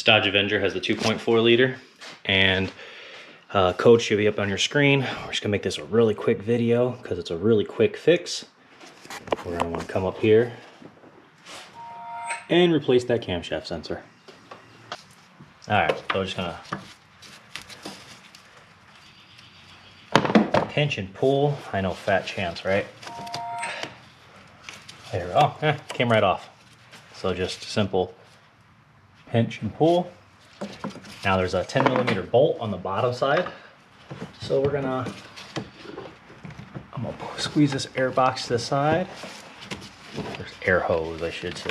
Dodge Avenger has the 2.4 liter, and code should be up on your screen. We're just gonna make this a really quick video because it's a really quick fix. We're gonna want to come up here and replace that camshaft sensor. All right, so we're just gonna pinch and pull. I know, fat chance, right? There we go. Oh, came right off. So just simple pinch and pull. Now there's a 10mm bolt on the bottom side. So I'm gonna squeeze this air box to the side. There's air hose, I should say.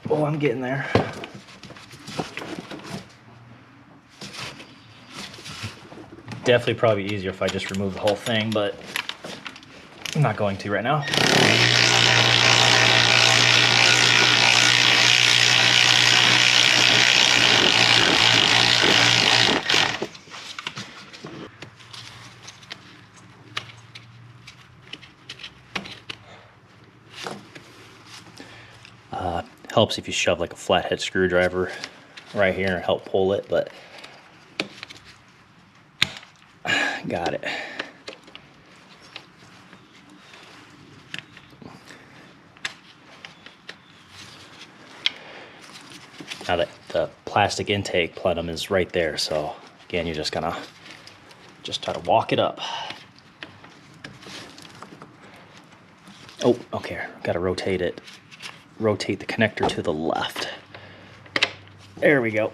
Oh, I'm getting there. Definitely probably easier if I just remove the whole thing, but I'm not going to right now. Helps if you shove like a flathead screwdriver right here and help pull it, but got it. Now that the plastic intake plenum is right there, so again, you're just gonna try to walk it up. Oh, okay, gotta rotate it. Rotate the connector to the left. There we go.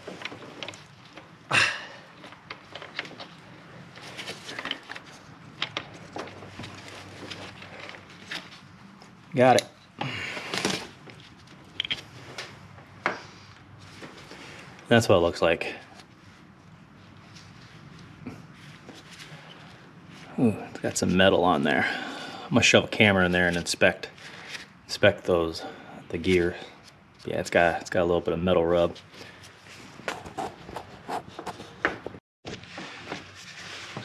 Got it. That's what it looks like. Ooh, it's got some metal on there. I'm gonna shove a camera in there and inspect the gear. Yeah, it's got a little bit of metal rub. So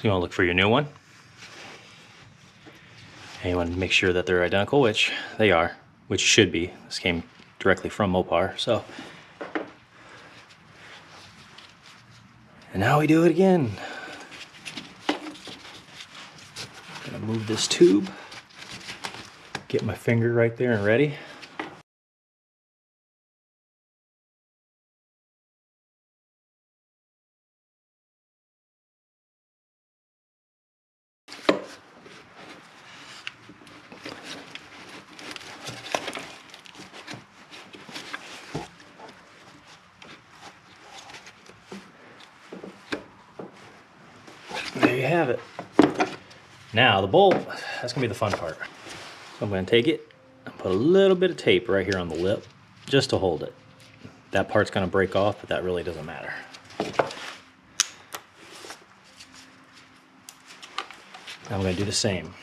you want to look for your new one, and you want to make sure that they're identical, which they are, which should be. This came directly from Mopar, so. And now we do it again. Gonna move this tube, get my finger right there and ready. There you have it. Now the bolt, that's gonna be the fun part. So I'm gonna take it and put a little bit of tape right here on the lip just to hold it. That part's gonna break off, but that really doesn't matter. I'm gonna do the same.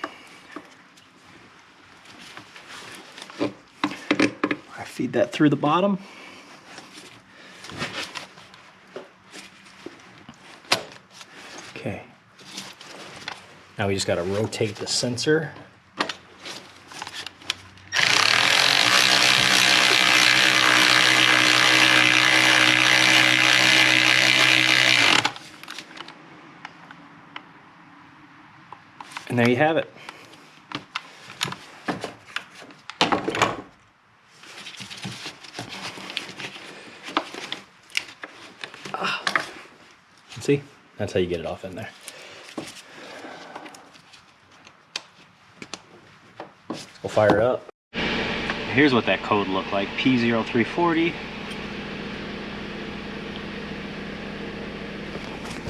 I feed that through the bottom. Okay. Now we just got to rotate the sensor. And there you have it. See? That's how you get it off in there. We'll fire it up. Here's what that code looked like, P0340.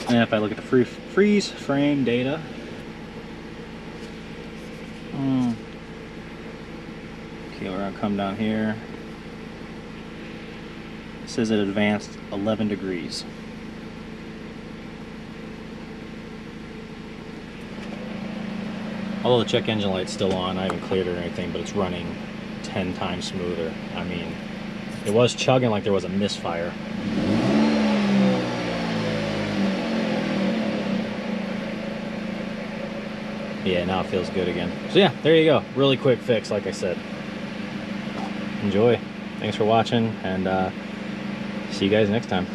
And if I look at the freeze frame data, okay, we're gonna come down here. It says it advanced 11 degrees. Although the check engine light's still on, I haven't cleared it or anything, but it's running 10 times smoother. I mean, it was chugging like there was a misfire. Yeah, now it feels good again. So yeah, there you go. Really quick fix, like I said. enjoy. Thanks for watching, and see you guys next time.